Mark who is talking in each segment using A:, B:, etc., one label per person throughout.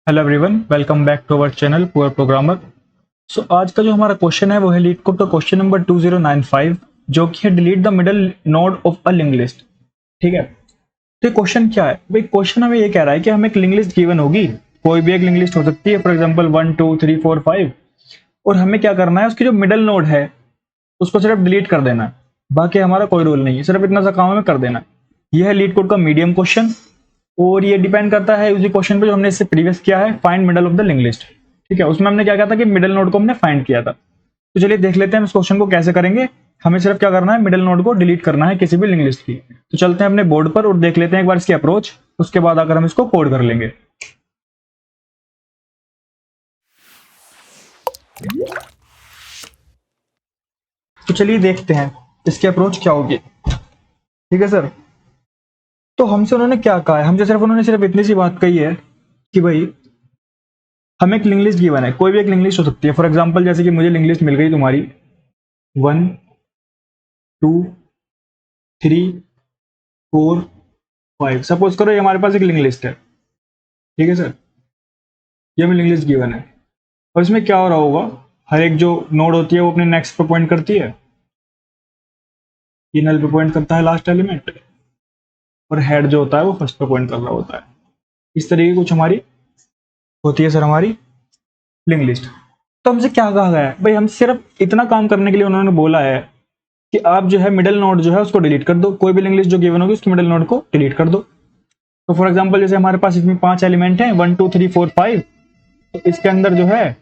A: Hello everyone, welcome back to our channel poor programmer. आज का जो हमारा क्वेश्चन है वो है लीड कोड का क्वेश्चन नंबर 2095, जो कि है delete the middle node of a link list. ठीक है, तो क्वेश्चन क्या है भाई? क्वेश्चन हमें ये कह रहा है कि हमें एक लिंक लिस्ट गिवन होगी, कोई भी एक लिंक लिस्ट हो सकती है, फॉर एग्जांपल 1 2 3 4 5, और हमें क्या करना है, उसकी जो मिडल नोड है उसको सिर्फ डिलीट कर देना है। बाकी हमारा कोई रोल नहीं है, सिर्फ इतना सा काम हमें कर देना है। यह है लीड कोड का मीडियम क्वेश्चन, और ये डिपेंड करता है उसी क्वेश्चन पे जो हमने इससे प्रीवियस किया है, find middle of the link list. ठीक है, उसमें हमने क्या किया था कि मिडल नोड को हमने फाइंड किया था। तो चलिए देख लेते हैं इस क्वेश्चन को कैसे करेंगे। हमें सिर्फ क्या करना है, मिडल नोड को डिलीट करना है किसी भी लिंक लिस्ट की। तो चलते हैं अपने बोर्ड पर और देख लेते हैं एक बार इसकी अप्रोच, उसके बाद आकर हम इसको कोड कर लेंगे। तो चलिए देखते हैं इसकी अप्रोच क्या होगी। ठीक है सर, तो हमसे उन्होंने क्या कहा है? हमसे सिर्फ इतनी सी बात कही है कि भाई हमें एक लिंक लिस्ट गिवन है, कोई भी एक लिंक लिस्ट हो सकती है। फॉर एग्जांपल जैसे कि मुझे लिंक लिस्ट मिल गई तुम्हारी 1 2 3 4 5। सपोज करो ये हमारे पास एक लिंक लिस्ट है। ठीक है सर, ये हमें लिंक लिस्ट गिवन है, और इसमें क्या हो रहा होगा, हर एक जो नोड होती है वो अपने नेक्स्ट पे पॉइंट करती है, ये नल पे पॉइंट करता है लास्ट एलिमेंट, और हेड जो होता है वो फर्स्ट पे पॉइंट कर रहा होता है। इस तरीके की कुछ हमारी होती है सर हमारी लिंक लिस्ट। तो हमसे क्या कहा गया है भाई? हम सिर्फ इतना काम करने के लिए उन्होंने बोला है कि आप जो है मिडल नोड जो है उसको डिलीट कर दो, कोई भी लिंक लिस्ट जो गिवन होगी उसकी मिडल नोड को डिलीट कर दो। तो फॉर एग्जांपल जैसे हमारे पास इसमें 5 एलिमेंट हैं 1 2 3 4 5, तो इसके अंदर जो है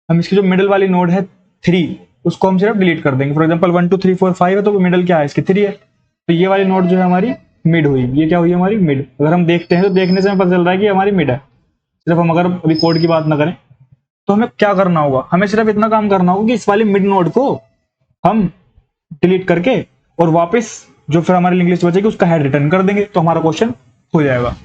A: हम इसकी जो मिडल वाली नोड है 3, उसको हम सिर्फ डिलीट कर देंगे। फॉर एग्जांपल 1 2 3 4 5 है, तो मिडल क्या है इसकी 3 है, तो ये वाली नोड जो है हमारी मिड हुई। ये क्या हुई हमारी मिड। अगर हम देखते हैं तो देखने से हमें पता चल रहा है कि हमारी मिड है। सिर्फ हम अगर अभी कोड की बात ना करें तो हमें क्या करना होगा, हमें सिर्फ इतना काम करना होगा कि इस वाली मिड नोड को हम डिलीट करके और वापस जो फिर हमारी लिंक लिस्ट बचेगी उसका हेड रिटर्न कर देंगे, तो हमारा क्वेश्चन हो जाएगा।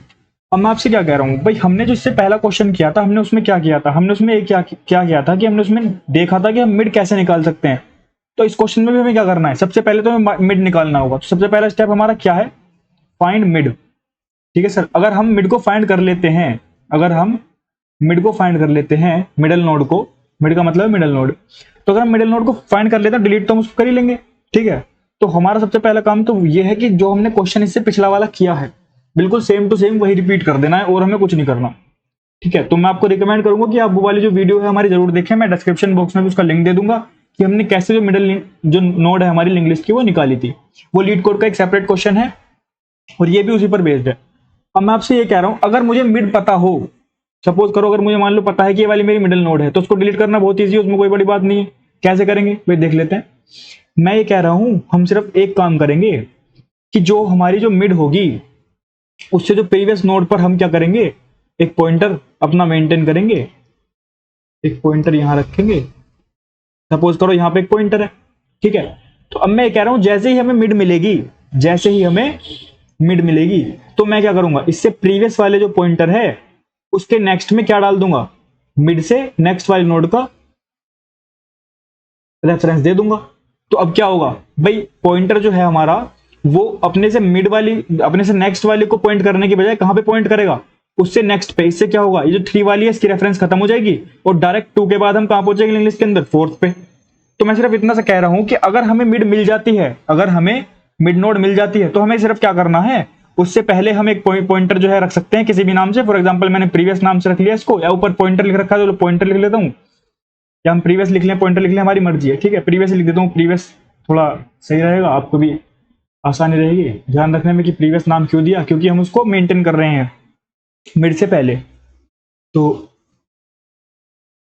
A: अब मैं आपसे क्या कह रहा हूं भाई, हमने जो इससे पहला क्वेश्चन किया था, हमने उसमें क्या किया था, हमने उसमें क्या किया था कि हमने उसमें देखा था कि हम मिड कैसे निकाल सकते हैं। तो इस क्वेश्चन में भी हमें क्या करना है, सबसे पहले तो हमें मिड निकालना होगा। तो सबसे पहला स्टेप हमारा क्या है, फाइंड मिड। ठीक है सर, अगर हम मिड को फाइंड कर लेते हैं, अगर हम मिड को फाइंड कर लेते हैं, मिडल नोड को, मिड का मतलब है मिडल नोड, तो अगर हम मिडल नोड को फाइंड कर लेते हैं डिलीट तो हम उसको कर ही लेंगे। ठीक है, तो हमारा सबसे पहला काम तो ये है कि जो हमने क्वेश्चन इससे पिछला वाला किया है बिल्कुल सेम टू सेम वही रिपीट कर देना है, और हमें कुछ नहीं करना। ठीक है, तो मैं आपको रिकमेंड करूंगा कि आप वो वाली जो वीडियो है हमारी जरूर देखें, मैं डिस्क्रिप्शन बॉक्स में भी उसका लिंक दे दूंगा कि हमने कैसे जो मिडल जो नोड है हमारी लिंक लिस्ट की वो निकाली थी। वो लीड कोड का एक सेपरेट क्वेश्चन है और ये भी उसी पर बेस्ड है। अब मैं आपसे ये कह रहा हूं, अगर मुझे मिड पता हो, सपोज करो अगर मुझे मान लो पता है कि ये वाली मेरी मिडल नोड है, तो उसको डिलीट करना बहुत ईजी है, उसमें कोई बड़ी बात नहीं है। कैसे करेंगे भाई देख लेते हैं। मैं ये कह रहा हूं हम सिर्फ एक काम करेंगे कि जो हमारी जो मिड होगी उससे जो प्रीवियस नोड पर हम क्या करेंगे, एक पॉइंटर अपना मेंटेन करेंगे, एक पॉइंटर यहां रखेंगे। सपोज करो यहां पे एक पॉइंटर है। ठीक है, तो अब मैं ये कह रहा हूं जैसे ही हमें मिड मिलेगी, जैसे ही हमें मिड मिलेगी तो मैं क्या करूंगा, इससे प्रीवियस वाले जो पॉइंटर है उसके नेक्स्ट में क्या डाल दूंगा, मिड से नेक्स्ट वाले नोड का रेफरेंस दे दूंगा। तो अब क्या होगा भाई, पॉइंटर जो है हमारा वो अपने से मिड वाली, अपने से नेक्स्ट वाली को पॉइंट करने की बजाय कहां पे पॉइंट करेगा, उससे नेक्स्ट पे। इससे क्या होगा, ये जो 3 वाली है इसकी रेफरेंस खत्म हो जाएगी और डायरेक्ट 2 के बाद हम कहां पहुंचेंगे लिंक लिस्ट के अंदर, 4th पे। तो मैं सिर्फ इतना सा कह रहा हूं कि अगर हमें मिड मिल जाती है, अगर हमें मिड नोड मिल जाती है तो हमें सिर्फ क्या करना है, उससे पहले हम एक पॉइंटर जो है रख सकते हैं किसी भी नाम से। फॉर एग्जांपल मैंने प्रीवियस नाम से रख लिया इसको, या ऊपर पॉइंटर लिख रखा है तो पॉइंटर लिख लेता हूं, या हम प्रीवियस लिख लें पॉइंटर लिख लें, हमारी मर्जी है। ठीक है, प्रीवियस लिख देता हूं, प्रीवियस थोड़ा सही रहेगा, आपको भी आसानी रहेगी ध्यान रखने में कि प्रीवियस नाम क्यों दिया, क्योंकि हम उसको मेंटेन कर रहे हैं मिड से पहले। तो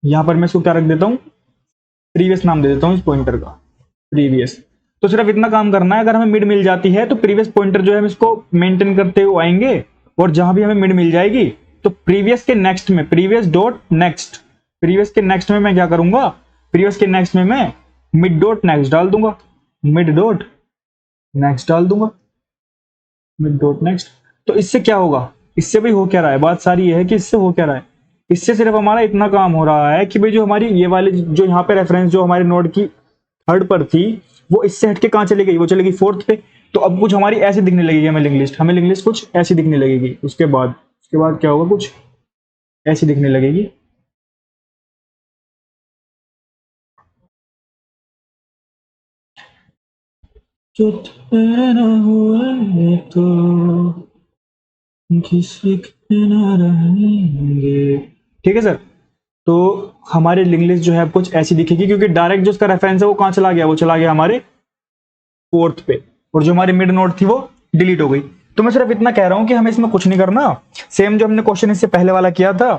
A: यहां पर मैं इसको क्या रख देता हूं, प्रीवियस नाम दे देता हूं इस पॉइंटर का, प्रीवियस। तो सिर्फ इतना काम करना है, अगर हमें मिड मिल जाती है तो प्रीवियस पॉइंटर जो है हम इसको मेंटेन करते हुए आएंगे, और जहां भी हमें मिड मिल जाएगी तो प्रीवियस के नेक्स्ट में, प्रीवियस डॉट नेक्स्ट, प्रीवियस के नेक्स्ट में मैं क्या करूंगा, प्रीवियस के नेक्स्ट में मैं मिड डॉट नेक्स्ट डाल दूंगा, मिड डॉट नेक्स्ट डाल दूंगा, मिड डॉट नेक्स्ट। तो इससे क्या होगा, इससे भी हो क्या रहा है, बात सारी ये है कि इससे हो क्या रहा है, इससे सिर्फ हमारा इतना काम हो रहा है कि भाई जो हमारी ये वाली जो यहाँ पे रेफरेंस जो हमारे नोड की थर्ड पर थी वो इससे हटके कहां चली गई, वो चली गई 4th पे। तो अब कुछ हमारी ऐसी दिखने लगेगी, हमें लिंक लिस्ट कुछ ऐसी दिखने लगेगी। उसके बाद क्या होगा, कुछ ऐसी दिखने लगेगी। जो तेरे ना हुआ है तो किसी के ना रहेंगे। ठीक है सर। तो हमारी लिंक लिस्ट जो है कुछ ऐसी दिखेगी, क्योंकि डायरेक्ट जो उसका रेफरेंस है वो कहाँ चला गया, वो चला गया हमारे फोर्थ पे, और जो हमारी मिड नोट थी वो डिलीट हो गई। तो मैं सिर्फ इतना कह रहा हूं कि हमें इसमें कुछ नहीं करना। सेम जो हमने क्वेश्चन इससे पहले वाला किया था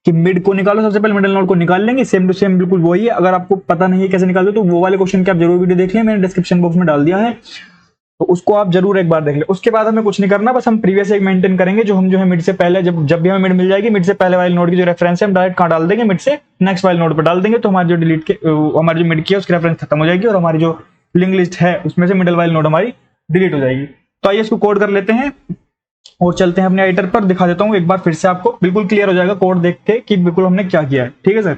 A: कि मिड को निकालो, सबसे पहले मिडिल नोट को निकाल लेंगे, सेम टू सेम बिल्कुल वही है। अगर आपको पता नहीं है कैसे निकालते तो वो वाले क्वेश्चन की आप जरूर वीडियो देख लें, मैंने डिस्क्रिप्शन बॉक्स में डाल दिया है, तो उसको आप जरूर एक बार देख लें। उसके बाद हमें कुछ नहीं करना, बस हम प्रीवियस एक मेंटेन करेंगे। जो हम जो है मिड से पहले, जब जब भी हमें मिड मिल जाएगी, मिड से पहले वाले नोड की जो रेफरेंस है हम डायरेक्ट कहाँ डाल देंगे, मिड से नेक्स्ट वाले नोड पर डाल देंगे। तो हमारी जो डिलीट के हमारी जो मिड की है उसकी रेफरेंस खत्म हो जाएगी, और हमारी जो लिंक लिस्ट है उसमें से मिडल वाली नोड हमारी डिलीट हो जाएगी। तो आइए इसको कोड कर लेते हैं और चलते हैं अपने एडिटर पर। दिखा देता हूँ एक बार फिर से, आपको बिल्कुल क्लियर हो जाएगा कोड देख के कि बिल्कुल हमने क्या किया है। ठीक है सर।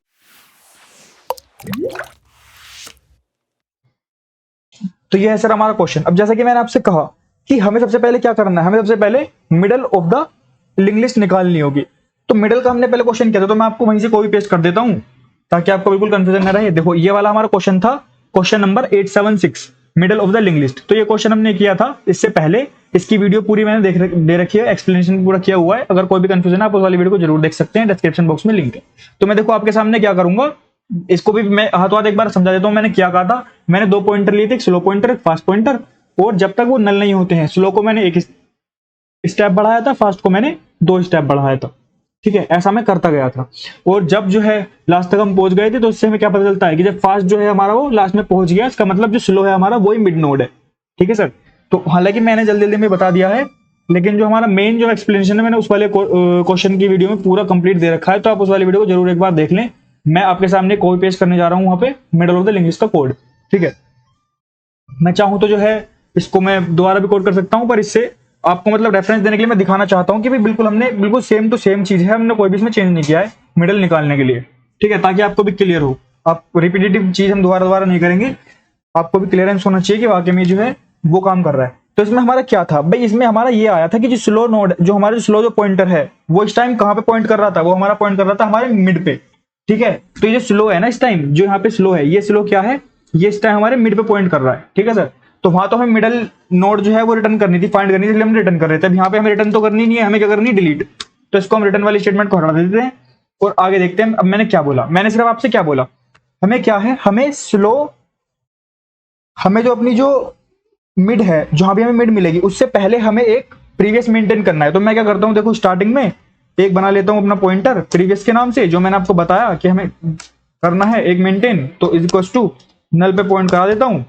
A: तो ये है सर हमारा क्वेश्चन। अब जैसा कि मैंने आपसे कहा कि हमें सबसे पहले क्या करना है, हमें सबसे पहले middle of the link list निकालनी होगी। तो मिडल का हमने पहले क्वेश्चन किया था, तो मैं आपको वहीं से कॉपी पेस्ट कर देता हूं ताकि आपको बिल्कुल कंफ्यूजन न रहे। देखो ये वाला हमारा क्वेश्चन था, question number 876, middle of the link list. तो ये क्वेश्चन हमने किया था इससे पहले, इसकी वीडियो पूरी मैंने दे रखी है, एक्सप्लेनेशन पूरा किया हुआ है। अगर कोई भी कंफ्यूजन है आप उस वाली वीडियो को जरूर देख सकते हैं, डिस्क्रिप्शन बॉक्स में लिंक है। तो मैं देखो आपके सामने क्या करूंगा, इसको भी मैं हाथों हाथ एक बार समझा देता हूं। मैंने क्या कहा था, मैंने दो पॉइंटर लिए थे, एक स्लो पॉइंटर एक फास्ट पॉइंटर, और जब तक वो नल नहीं होते हैं, स्लो को मैंने एक स्टेप बढ़ाया था, फास्ट को मैंने दो स्टेप बढ़ाया था। ठीक है, ऐसा मैं करता गया था। और जब जो है लास्ट तक हम पहुंच गए थे, तो इससे हमें क्या पता चलता है कि जब फास्ट जो है हमारा वो लास्ट में पहुंच गया, इसका मतलब जो स्लो है हमारा वही मिड नोड है। ठीक है सर। तो हालांकि मैंने जल्दी जल्दी में बता दिया है, लेकिन जो हमारा मेन जो एक्सप्लेनेशन है मैंने उस वाले क्वेश्चन की वीडियो में पूरा कंप्लीट दे रखा है, तो आप उस वाली वीडियो को जरूर एक बार देख लें। मैं आपके सामने कॉपी पेस्ट करने जा रहा हूं वहां पे middle of the link list का कोड। ठीक है, मैं चाहूं तो जो है इसको मैं दोबारा भी कोड कर सकता हूं, पर इससे आपको मतलब रेफरेंस देने के लिए मैं दिखाना चाहता हूं कि भाई बिल्कुल हमने बिल्कुल सेम टू सेम चीज है, हमने कोई भी इसमें चेंज नहीं किया है मिडल निकालने के लिए। ठीक है, ताकि आपको भी क्लियर हो, आप रिपीटेटिव चीज हम दोबारा दोबारा नहीं करेंगे, आपको भी क्लियरेंस होना चाहिए कि वाकई में जो है वो काम कर रहा है। तो इसमें हमारा क्या था भाई, इसमें हमारा ये आया था कि जो स्लो नोड, जो हमारा जो स्लो जो पॉइंटर है वो इस टाइम कहां पे पॉइंट कर रहा था, वो हमारा पॉइंट कर रहा था हमारे मिड पे। ठीक है, तो ये जो स्लो है ना इस टाइम, जो यहाँ पे स्लो है, ये स्लो क्या है, ये इस टाइम हमारे मिड पे पॉइंट कर रहा है। ठीक है सर। तो वहां तो हमें मिडल नोड जो है वो रिटर्न करनी थी, फाइंड करनी थी, इसलिए हम रिटर्न कर रहे थे। अब यहाँ पे हमें रिटर्न तो करनी नहीं है, हमें क्या करनी है, डिलीट। तो इसको हम रिटर्न वाली स्टेटमेंट को हटा देते हैं और आगे देखते हैं। अब मैंने क्या बोला, मैंने सिर्फ आपसे क्या बोला, हमें क्या है, हमें स्लो, हमें जो अपनी जो मिड है, जहां भी हमें मिड मिलेगी उससे पहले हमें एक प्रीवियस मेंटेन करना है। तो मैं क्या करता हूं, देखो स्टार्टिंग में एक बना लेता हूं अपना पॉइंटर प्रीवियस के नाम से, जो मैंने आपको बताया कि हमें करना है एक मेंटेन, तो इज इक्वल टू नल पे पॉइंट करा देता हूं।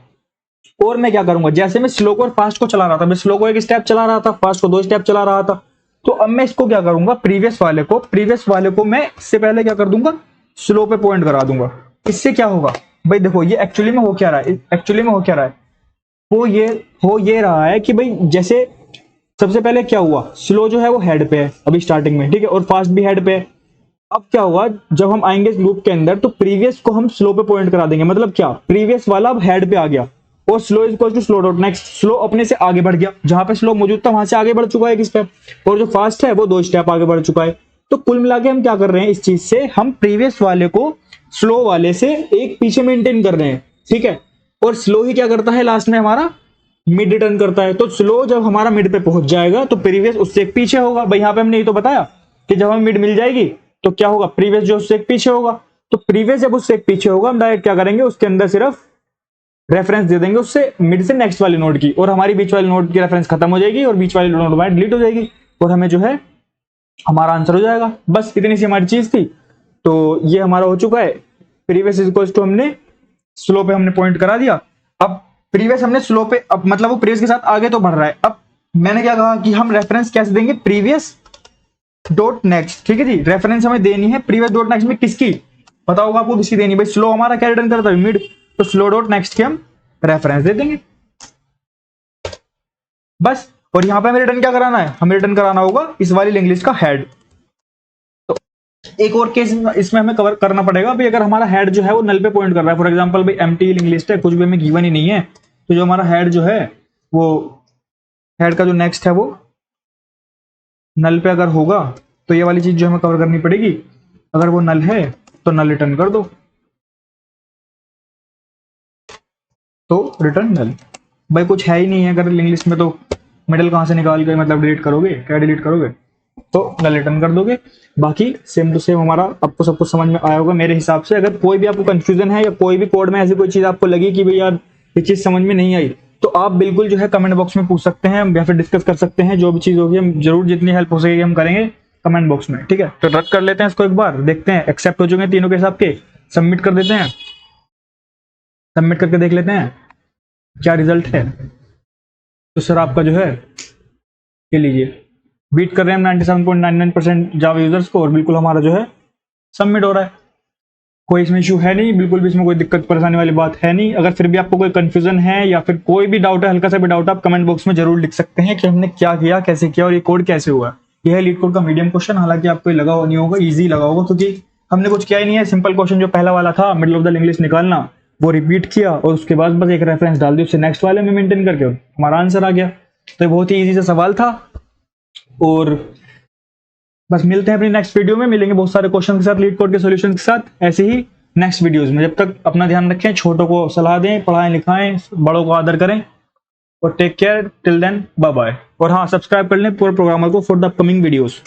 A: और मैं क्या करूंगा, जैसे मैं स्लो को और फास्ट को चला रहा था, मैं स्लो को एक स्टेप चला रहा था, फास्ट को दो स्टेप चला रहा था, तो अब मैं इसको क्या करूंगा, प्रीवियस वाले को मैं इससे पहले क्या कर दूंगा, स्लो पे पॉइंट करा दूंगा। इससे क्या होगा भाई, देखो ये एक्चुअली में हो क्या रहा है, एक्चुअली में हो क्या रहा है, हो ये रहा है कि भाई जैसे सबसे पहले क्या हुआ, स्लो जो है वो हेड पे है अभी स्टार्टिंग में, ठीक है, और फास्ट भी हेड पे है। अब क्या हुआ, जब हम आएंगे इस लूप के अंदर तो प्रीवियस को हम स्लो पे पॉइंट करा देंगे, मतलब क्या, प्रीवियस वाला अब हेड पे आ गया और slow is equal to slow dot next, slow अपने से आगे बढ़ गया, जहां पे स्लो मौजूद था वहां से आगे बढ़ चुका है एक स्टेप, और जो फास्ट है वो दो स्टेप आगे बढ़ चुका है। तो कुल मिला के हम क्या कर रहे हैं, इस चीज से हम प्रीवियस वाले को स्लो वाले से एक पीछे मेंटेन कर रहे हैं। ठीक है, और स्लो ही क्या करता है लास्ट में हमारा मिड रिटर्न करता है। तो स्लो जब हमारा मिड पे पहुंच जाएगा तो प्रीवियस उससे एक पीछे होगा। भाई यहाँ पे हमने ये तो बताया कि जब हमें मिड मिल जाएगी तो क्या होगा, प्रीवियस जो उससे एक पीछे होगा। तो प्रीवियस जब उससे एक पीछे होगा, हम डायरेक्ट क्या करेंगे, उसके अंदर सिर्फ रेफरेंस दे देंगे उससे मिड से नेक्स्ट वाली नोड की, और हमारी बीच वाली नोड की रेफरेंस खत्म हो जाएगी और बीच वाली नोड हमारी डिलीट हो जाएगी, और हमें जो है हमारा आंसर हो जाएगा। बस इतनी सी हमारी चीज थी। तो ये हमारा हो चुका है, प्रीवियस इज इक्वल टू हमने स्लो पे हमने पॉइंट करा दिया। अब प्रीवियस हमने स्लो पे, अब मतलब वो प्रीवियस के साथ आगे तो बढ़ रहा है। अब मैंने क्या कहा कि हम रेफरेंस कैसे देंगे, प्रीवियस डॉट नेक्स्ट। ठीक है जी, रेफरेंस हमें देनी है प्रीवियस डॉट नेक्स्ट में किसकी, पता होगा आपको किसकी देनी है, भाई स्लो हमारा क्या रिटर्न करता है, मिड, तो स्लो डॉट नेक्स्ट की हम रेफरेंस दे देंगे बस। और यहां पे हमें रिटर्न क्या कराना है, हमें रिटर्न कराना होगा इस वाली लिंक लिस्ट का हेड। तो एक और केस इसमें हमें कवर करना पड़ेगा भाई, अगर हमारा हेड जो है वो नल पे पॉइंट कर रहा है, फॉर एग्जांपल भाई एम्प्टी लिंक लिस्ट है, कुछ भी हमें गिवन ही नहीं है, तो जो हमारा हेड जो है वो हेड का जो नेक्स्ट है वो नल पे अगर होगा तो ये वाली चीज जो हमें कवर करनी पड़ेगी। अगर वो नल है तो नल रिटर्न कर दो, तो रिटर्न नल। भाई कुछ है ही नहीं है अगर इंग्लिश में, तो मिडल कहाँ से निकाल के मतलब डिलीट करोगे, क्या डिलीट करोगे, तो नल रिटर्न कर दोगे। बाकी सेम टू सेम हमारा आपको सब कुछ समझ में आया होगा मेरे हिसाब से। अगर कोई भी आपको कंफ्यूजन है या कोई भी कोड में ऐसी कोई चीज आपको लगी कि भाई यार ये चीज समझ में नहीं आई, तो आप बिल्कुल जो है कमेंट बॉक्स में पूछ सकते हैं या फिर डिस्कस कर सकते हैं। जो भी चीज होगी हम जरूर जितनी हेल्प हो सकेगी हम करेंगे कमेंट बॉक्स में, ठीक है। तो रद्द कर लेते हैं इसको एक बार, देखते हैं एक्सेप्ट हो चुके हैं तीनों के हिसाब के, सबमिट कर देते हैं। सबमिट करके देख लेते हैं क्या रिजल्ट है। तो सर आपका जो है ये लीजिए, बीट कर रहे हैं हम 97.99% जावा यूजर्स को, और बिल्कुल हमारा जो है सबमिट हो रहा है। कोई इसमें इशू है नहीं, बिल्कुल भी इसमें कोई दिक्कत परेशानी वाली बात है नहीं। अगर फिर भी आपको कोई कंफ्यूजन है या फिर कोई भी डाउट है, हल्का सा भी डाउट, आप कमेंट बॉक्स में जरूर लिख सकते हैं कि हमने क्या किया, कैसे किया और ये कोड कैसे हुआ। यह है लीड कोड का मीडियम क्वेश्चन। हालांकि आपको ये लगा नहीं होगा, ईजी लगा होगा, क्योंकि हमने कुछ किया ही नहीं है। सिंपल क्वेश्चन जो पहला वाला था मिडिल ऑफ द इंग्लिश निकालना, वो रिपीट किया और उसके बाद बस एक रेफरेंस डाल दिया, उससे नेक्स्ट वाले में मेंटेन करके हमारा आंसर आ गया। तो बहुत ही ईजी सा सवाल था। और बस मिलते हैं अपनी नेक्स्ट वीडियो में, मिलेंगे बहुत सारे क्वेश्चन के साथ, लीड कोड के सॉल्यूशन के साथ ऐसे ही नेक्स्ट वीडियोस में। जब तक अपना ध्यान रखें, छोटों को सलाह दें, पढ़ाएं लिखाएं, बड़ों को आदर करें, और take care till then, bye bye. और हाँ, सब्सक्राइब कर लें पूरे प्रोग्रामर को फॉर द अपकमिंग वीडियोस।